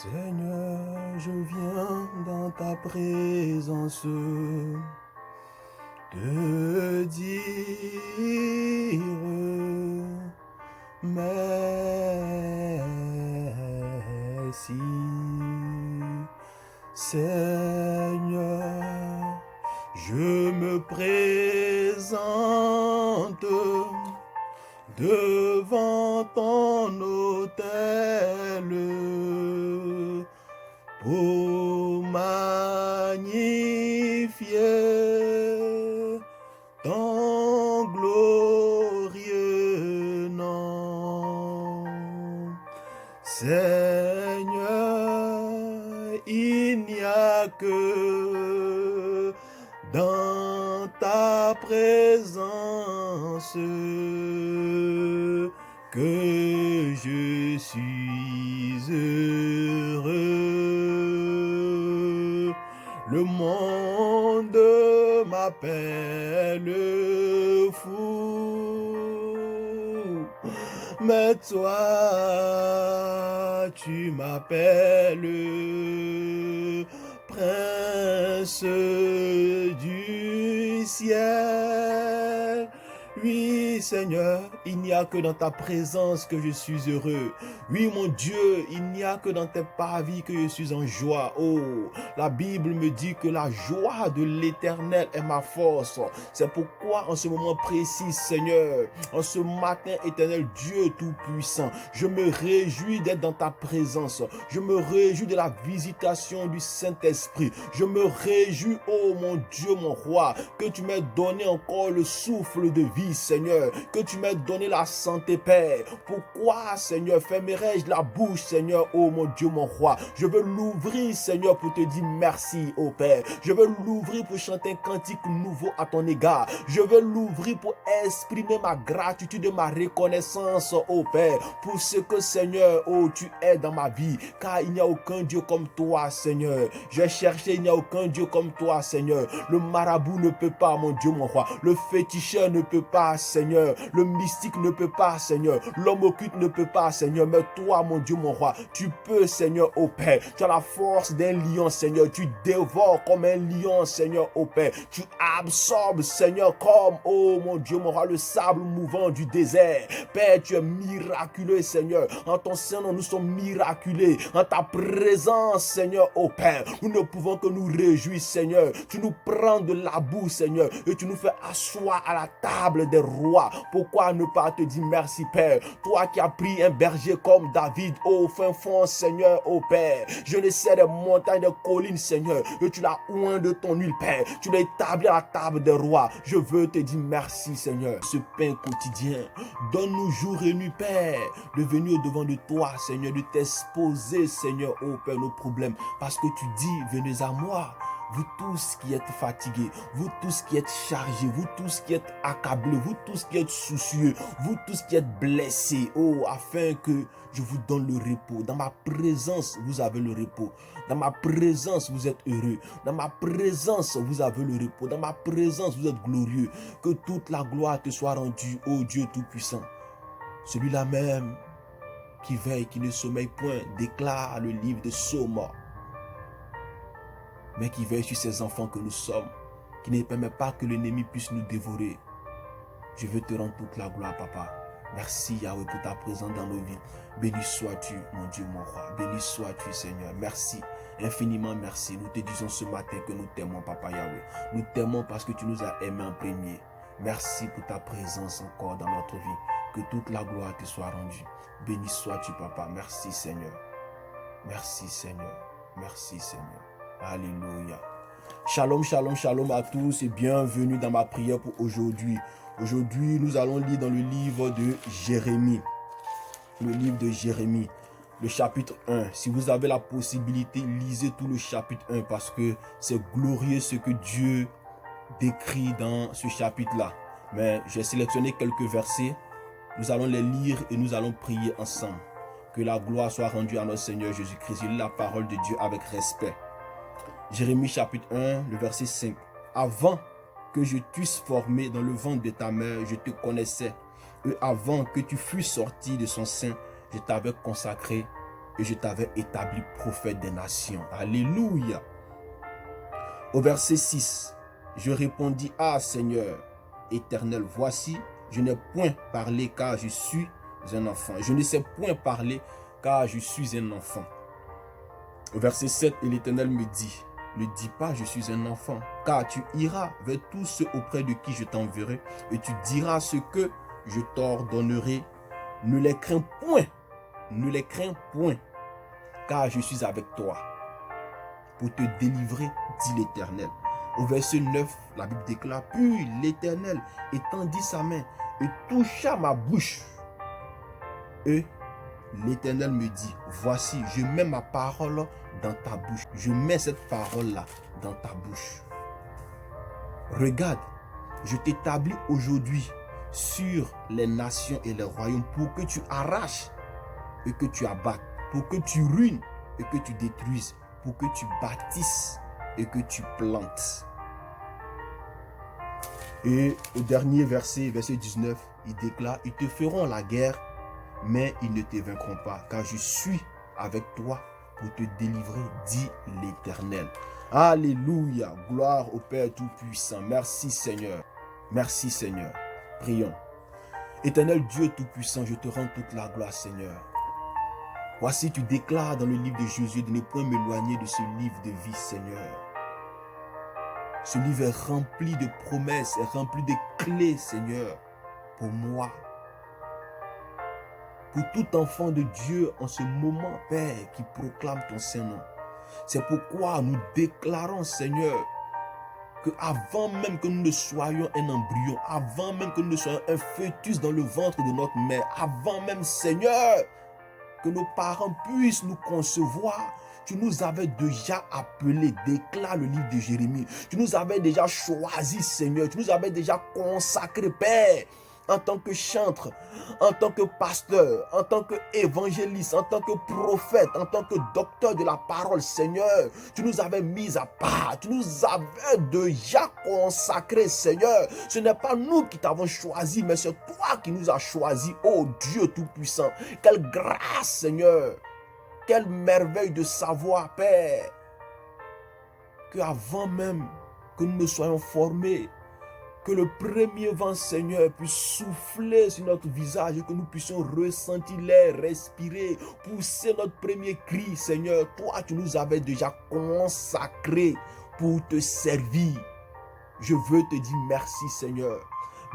Seigneur, je viens dans ta présence te dire merci. Seigneur, je me présente devant ton autel pour magnifier ton glorieux nom. Seigneur, il n'y a que dans ta présence que je suis heureux. Le monde m'appelle fou, mais toi, tu m'appelles Prince du ciel. Oui, Seigneur, il n'y a que dans ta présence que je suis heureux. Oui, mon Dieu, il n'y a que dans tes parvis que je suis en joie. Oh, la Bible me dit que la joie de l'Éternel est ma force. C'est pourquoi en ce moment précis, Seigneur, en ce matin, Éternel Dieu Tout-Puissant, je me réjouis d'être dans ta présence. Je me réjouis de la visitation du Saint-Esprit. Je me réjouis, oh mon Dieu, mon roi, que tu m'aies donné encore le souffle de vie, Seigneur, que tu m'aies donné la santé, Père. Pourquoi, Seigneur, fermerai-je la bouche, Seigneur, oh mon Dieu, mon roi? Je veux l'ouvrir, Seigneur, pour te dire merci, oh Père. Je veux l'ouvrir pour chanter un cantique nouveau à ton égard. Je veux l'ouvrir pour exprimer ma gratitude et ma reconnaissance, oh Père, pour ce que, Seigneur, oh, tu es dans ma vie, car il n'y a aucun Dieu comme toi, Seigneur. J'ai cherché, il n'y a aucun Dieu comme toi, Seigneur. Le marabout ne peut pas, mon Dieu, mon roi. Le féticheur ne peut pas, Seigneur. Le mystique ne peut pas, Seigneur. L'homme occulte ne peut pas, Seigneur. Mais toi, mon Dieu, mon roi, tu peux, Seigneur, ô Père. Tu as la force d'un lion, Seigneur. Tu dévores comme un lion, Seigneur, ô Père. Tu absorbes, Seigneur, comme, oh mon Dieu, mon roi, le sable mouvant du désert. Père, tu es miraculeux, Seigneur. En ton Saint-Nom, nous sommes miraculés. En ta présence, Seigneur, ô Père, nous ne pouvons que nous réjouir, Seigneur. Tu nous prends de la boue, Seigneur, et tu nous fais asseoir à la table des rois. Pourquoi ne pas te dire merci, Père? Toi qui as pris un berger comme David au fin fond, Seigneur, ô Père. Je ne sais des montagnes, des collines, Seigneur, et tu l'as oint de ton huile, Père. Tu l'as établi à la table des rois. Je veux te dire merci, Seigneur. Ce pain quotidien, donne-nous jour et nuit, Père, de venir au-devant de toi, Seigneur, de t'exposer, Seigneur, ô Père, nos problèmes. Parce que tu dis, venez à moi. Vous tous qui êtes fatigués, vous tous qui êtes chargés, vous tous qui êtes accablés, vous tous qui êtes soucieux, vous tous qui êtes blessés, oh, afin que je vous donne le repos. Dans ma présence, vous avez le repos. Dans ma présence, vous êtes heureux. Dans ma présence, vous avez le repos. Dans ma présence, vous êtes glorieux. Que toute la gloire te soit rendue, ô Dieu Tout-Puissant. Celui-là même qui veille, qui ne sommeille point, déclare le livre de Psaumes, mais qui veille sur ces enfants que nous sommes, qui ne permet pas que l'ennemi puisse nous dévorer. Je veux te rendre toute la gloire, Papa. Merci, Yahweh, pour ta présence dans nos vies. Béni sois-tu, mon Dieu, mon roi. Béni sois-tu, Seigneur. Merci, infiniment merci. Nous te disons ce matin que nous t'aimons, Papa Yahweh. Nous t'aimons parce que tu nous as aimés en premier. Merci pour ta présence encore dans notre vie. Que toute la gloire te soit rendue. Béni sois-tu, Papa. Merci, Seigneur. Merci, Seigneur. Merci, Seigneur. Alléluia. Shalom, shalom, shalom à tous et bienvenue dans ma prière pour aujourd'hui. Aujourd'hui, nous allons lire dans le livre de Jérémie. Le livre de Jérémie, le chapitre 1. Si vous avez la possibilité, lisez tout le chapitre 1 parce que c'est glorieux ce que Dieu décrit dans ce chapitre-là. Mais j'ai sélectionné quelques versets. Nous allons les lire et nous allons prier ensemble. Que la gloire soit rendue à notre Seigneur Jésus-Christ. Il lit la parole de Dieu avec respect. Jérémie chapitre 1, le verset 5. Avant que je t'eusse formé dans le ventre de ta mère, je te connaissais. Et avant que tu fusses sorti de son sein, je t'avais consacré et je t'avais établi prophète des nations. Alléluia. Au verset 6, je répondis, ah Seigneur éternel, voici, je n'ai point parlé car je suis un enfant. Je ne sais point parler car je suis un enfant. Au verset 7, et l'Éternel me dit, ne dis pas je suis un enfant, car tu iras vers tous ceux auprès de qui je t'enverrai, et tu diras ce que je t'ordonnerai. Ne les crains point, car je suis avec toi pour te délivrer, dit l'Éternel. Au verset 9, la Bible déclare, puis l'Éternel étendit sa main et toucha ma bouche. Et l'Éternel me dit, voici, je mets ma parole dans ta bouche. Je mets cette parole-là dans ta bouche. Regarde, je t'établis aujourd'hui sur les nations et les royaumes pour que tu arraches et que tu abattes, pour que tu ruines et que tu détruises, pour que tu bâtisses et que tu plantes. Et au dernier verset, verset 19, il déclare, ils te feront la guerre, mais ils ne te vaincront pas, car je suis avec toi pour te délivrer, dit l'Éternel. Alléluia, gloire au Père Tout-Puissant. Merci Seigneur, merci Seigneur. Prions. Éternel Dieu Tout-Puissant, je te rends toute la gloire Seigneur. Voici, tu déclares dans le livre de Josué de ne point m'éloigner de ce livre de vie Seigneur. Ce livre est rempli de promesses, est rempli de clés Seigneur, pour moi. Pour tout enfant de Dieu en ce moment, Père, qui proclame ton Saint-Nom. C'est pourquoi nous déclarons, Seigneur, que avant même que nous ne soyons un embryon, avant même que nous ne soyons un fœtus dans le ventre de notre mère, avant même, Seigneur, que nos parents puissent nous concevoir, tu nous avais déjà appelés, déclare le livre de Jérémie. Tu nous avais déjà choisis, Seigneur. Tu nous avais déjà consacrés, Père, en tant que chantre, en tant que pasteur, en tant qu'évangéliste, en tant que prophète, en tant que docteur de la parole, Seigneur. Tu nous avais mis à part, tu nous avais déjà consacrés, Seigneur. Ce n'est pas nous qui t'avons choisi, mais c'est toi qui nous as choisis, ô Dieu Tout-Puissant. Quelle grâce, Seigneur. Quelle merveille de savoir, Père, qu'avant même que nous ne soyons formés, que le premier vent, Seigneur, puisse souffler sur notre visage et que nous puissions ressentir l'air, respirer, pousser notre premier cri, Seigneur. Toi, tu nous avais déjà consacrés pour te servir. Je veux te dire merci, Seigneur.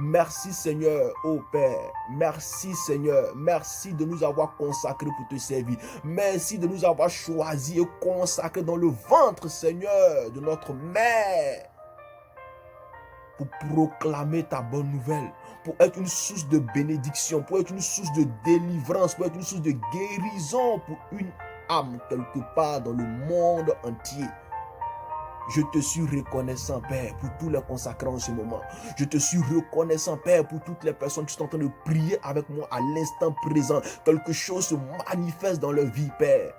Merci, Seigneur, ô Père. Merci, Seigneur. Merci de nous avoir consacrés pour te servir. Merci de nous avoir choisis et consacrés dans le ventre, Seigneur, de notre mère, pour proclamer ta bonne nouvelle, pour être une source de bénédiction, pour être une source de délivrance, pour être une source de guérison pour une âme quelque part dans le monde entier. Je te suis reconnaissant, Père, pour tous les consacrés en ce moment. Je te suis reconnaissant, Père, pour toutes les personnes qui sont en train de prier avec moi à l'instant présent. Quelque chose se manifeste dans leur vie, Père.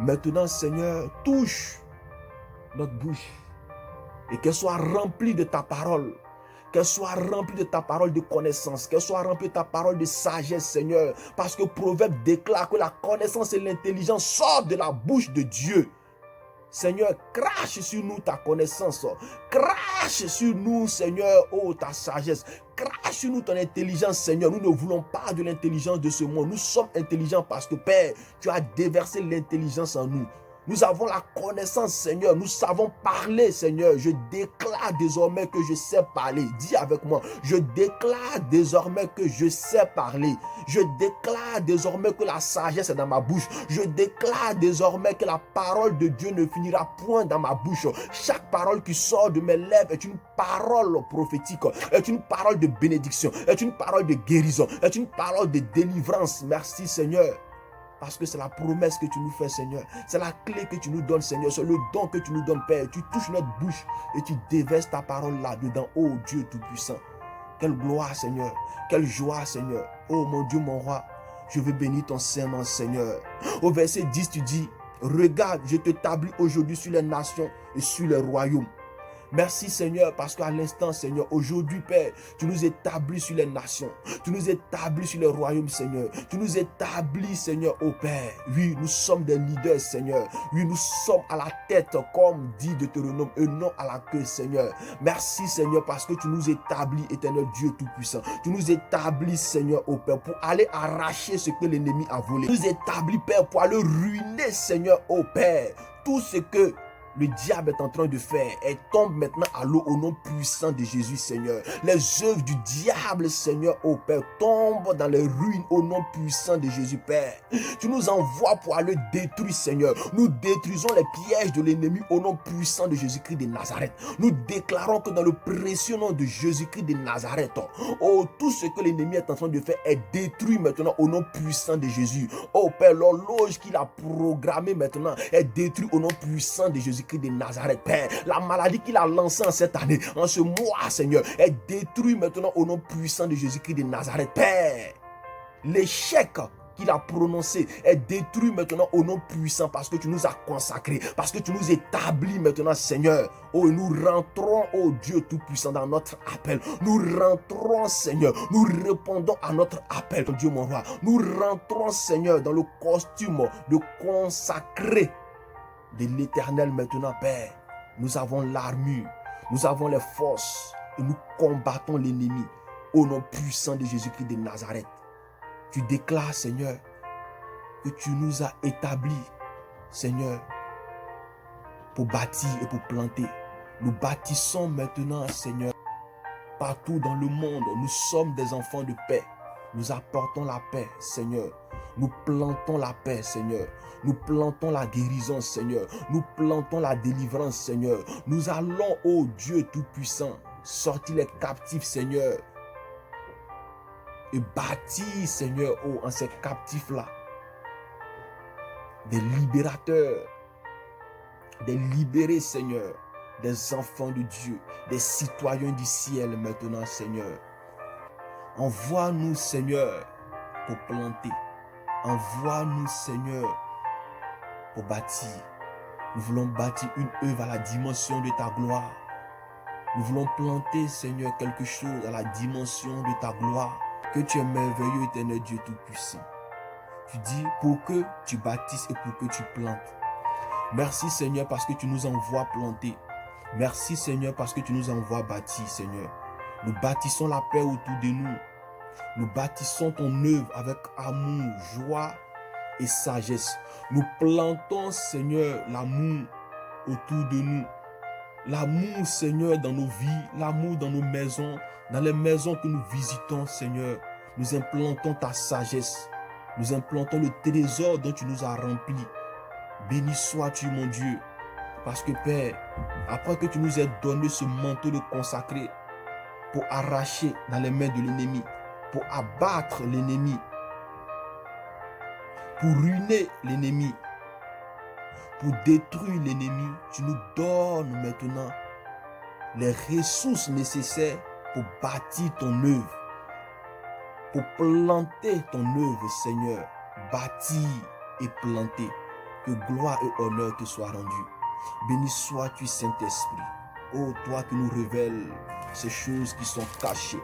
Maintenant, Seigneur, touche notre bouche et qu'elle soit remplie de ta parole. Qu'elle soit remplie de ta parole de connaissance. Qu'elle soit remplie de ta parole de sagesse, Seigneur. Parce que Proverbe déclare que la connaissance et l'intelligence sortent de la bouche de Dieu. Seigneur, crache sur nous ta connaissance. Crache sur nous, Seigneur, oh ta sagesse. Crache sur nous ton intelligence, Seigneur. Nous ne voulons pas de l'intelligence de ce monde. Nous sommes intelligents parce que, Père, tu as déversé l'intelligence en nous. Nous avons la connaissance, Seigneur. Nous savons parler, Seigneur. Je déclare désormais que je sais parler. Dis avec moi. Je déclare désormais que je sais parler. Je déclare désormais que la sagesse est dans ma bouche. Je déclare désormais que la parole de Dieu ne finira point dans ma bouche. Chaque parole qui sort de mes lèvres est une parole prophétique, est une parole de bénédiction, est une parole de guérison, est une parole de délivrance. Merci, Seigneur. Parce que c'est la promesse que tu nous fais, Seigneur. C'est la clé que tu nous donnes, Seigneur. C'est le don que tu nous donnes, Père. Tu touches notre bouche et tu déverses ta parole là-dedans. Oh Dieu Tout-Puissant. Quelle gloire, Seigneur. Quelle joie, Seigneur. Oh mon Dieu, mon roi. Je veux bénir ton Saint-Nom, Seigneur. Au verset 10, tu dis, regarde, je t'établis aujourd'hui sur les nations et sur les royaumes. Merci Seigneur, parce qu'à l'instant Seigneur, aujourd'hui Père, tu nous établis sur les nations, tu nous établis sur les royaumes Seigneur, tu nous établis Seigneur au Père. Oui, nous sommes des leaders Seigneur, oui, nous sommes à la tête comme dit Deutéronome et non à la queue Seigneur. Merci Seigneur, parce que tu nous établis, éternel Dieu Tout-Puissant, tu nous établis Seigneur au Père pour aller arracher ce que l'ennemi a volé. Tu nous établis Père pour aller ruiner Seigneur au Père tout ce que le diable est en train de faire. Elle tombe maintenant à l'eau au nom puissant de Jésus, Seigneur. Les œuvres du diable, Seigneur, ô Père, tombent dans les ruines au nom puissant de Jésus, Père. Tu nous envoies pour aller détruire, Seigneur. Nous détruisons les pièges de l'ennemi au nom puissant de Jésus-Christ de Nazareth. Nous déclarons que dans le précieux nom de Jésus-Christ de Nazareth, oh, tout ce que l'ennemi est en train de faire est détruit maintenant au nom puissant de Jésus. Oh Père, l'horloge qu'il a programmée maintenant est détruite au nom puissant de Jésus-Christ de Nazareth, Père. La maladie qu'il a lancée en cette année, en ce mois, Seigneur, est détruite maintenant au nom puissant de Jésus-Christ de Nazareth, Père. L'échec qu'il a prononcé est détruit maintenant au nom puissant parce que tu nous as consacrés, parce que tu nous établis maintenant, Seigneur. Oh, nous rentrons, oh Dieu Tout-Puissant, dans notre appel. Nous rentrons, Seigneur. Nous répondons à notre appel, Dieu mon roi. Nous rentrons, Seigneur, dans le costume de consacré de l'Éternel maintenant, Père. Nous avons l'armure, nous avons les forces et nous combattons l'ennemi au nom puissant de Jésus-Christ de Nazareth. Tu déclares, Seigneur, que tu nous as établis, Seigneur, pour bâtir et pour planter. Nous bâtissons maintenant, Seigneur, partout dans le monde. Nous sommes des enfants de paix. Nous apportons la paix, Seigneur. Nous plantons la paix, Seigneur. Nous plantons la guérison, Seigneur. Nous plantons la délivrance, Seigneur. Nous allons, ô Dieu Tout-Puissant, sortir les captifs, Seigneur. Et bâtir, Seigneur, oh, en ces captifs-là, des libérateurs, des libérés, Seigneur, des enfants de Dieu, des citoyens du ciel maintenant, Seigneur. Envoie-nous, Seigneur, pour planter. Envoie-nous, Seigneur, pour bâtir. Nous voulons bâtir une œuvre à la dimension de ta gloire. Nous voulons planter, Seigneur, quelque chose à la dimension de ta gloire. Que tu es merveilleux, éternel Dieu Tout-Puissant. Tu dis pour que tu bâtisses et pour que tu plantes. Merci, Seigneur, parce que tu nous envoies planter. Merci, Seigneur, parce que tu nous envoies bâtir, Seigneur. Nous bâtissons la paix autour de nous. Nous bâtissons ton œuvre avec amour, joie et sagesse. Nous plantons, Seigneur, l'amour autour de nous. L'amour, Seigneur, dans nos vies, l'amour dans nos maisons, dans les maisons que nous visitons, Seigneur. Nous implantons ta sagesse. Nous implantons le trésor dont tu nous as remplis. Béni sois-tu, mon Dieu. Parce que, Père, après que tu nous aies donné ce manteau de consacré pour arracher dans les mains de l'ennemi, pour abattre l'ennemi, pour ruiner l'ennemi, pour détruire l'ennemi, tu nous donnes maintenant les ressources nécessaires pour bâtir ton œuvre, pour planter ton œuvre, Seigneur. Bâtir et planter. Que gloire et honneur te soient rendus. Béni sois-tu, Saint-Esprit. Ô toi qui nous révèles ces choses qui sont cachées.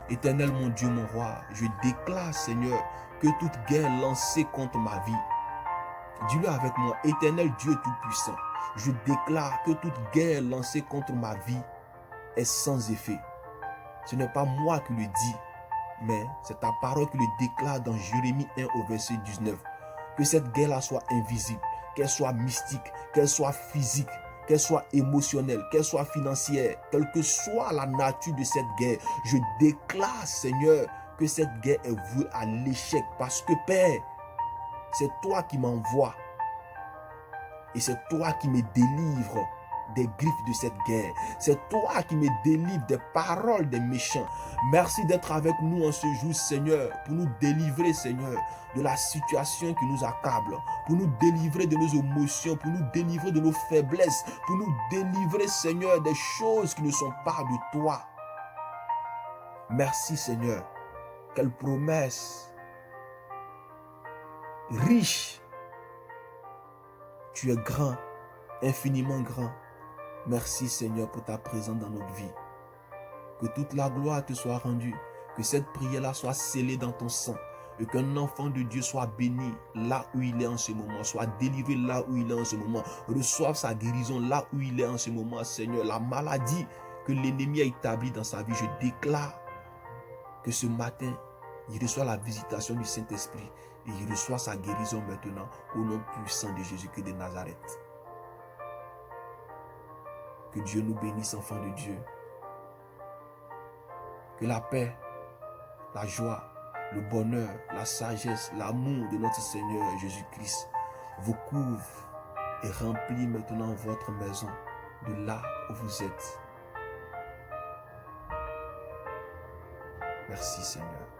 Éternel mon Dieu, mon roi, je déclare, Seigneur, que toute guerre lancée contre ma vie, dis-le avec moi, éternel Dieu Tout-Puissant, je déclare que toute guerre lancée contre ma vie est sans effet. Ce n'est pas moi qui le dis, mais c'est ta parole qui le déclare dans Jérémie 1 au verset 19. Que cette guerre-là soit invisible, qu'elle soit mystique, qu'elle soit physique, qu'elle soit émotionnelle, qu'elle soit financière, quelle que soit la nature de cette guerre, je déclare, Seigneur, que cette guerre est vouée à l'échec. Parce que, Père, c'est toi qui m'envoies et c'est toi qui me délivres des griffes de cette guerre. C'est toi qui me délivres des paroles des méchants. Merci d'être avec nous en ce jour, Seigneur, pour nous délivrer, Seigneur, de la situation qui nous accable, pour nous délivrer de nos émotions, pour nous délivrer de nos faiblesses, pour nous délivrer, Seigneur, des choses qui ne sont pas de toi. Merci, Seigneur. Quelle promesse riche. Tu es grand, infiniment grand. Merci Seigneur pour ta présence dans notre vie. Que toute la gloire te soit rendue. Que cette prière-là soit scellée dans ton sang. Et qu'un enfant de Dieu soit béni là où il est en ce moment. Soit délivré là où il est en ce moment. Reçoive sa guérison là où il est en ce moment, Seigneur. La maladie que l'ennemi a établie dans sa vie, je déclare que ce matin, il reçoit la visitation du Saint-Esprit. Et il reçoit sa guérison maintenant au nom puissant de Jésus-Christ de Nazareth. Que Dieu nous bénisse, enfants de Dieu. Que la paix, la joie, le bonheur, la sagesse, l'amour de notre Seigneur Jésus-Christ vous couvre et remplit maintenant votre maison de là où vous êtes. Merci Seigneur.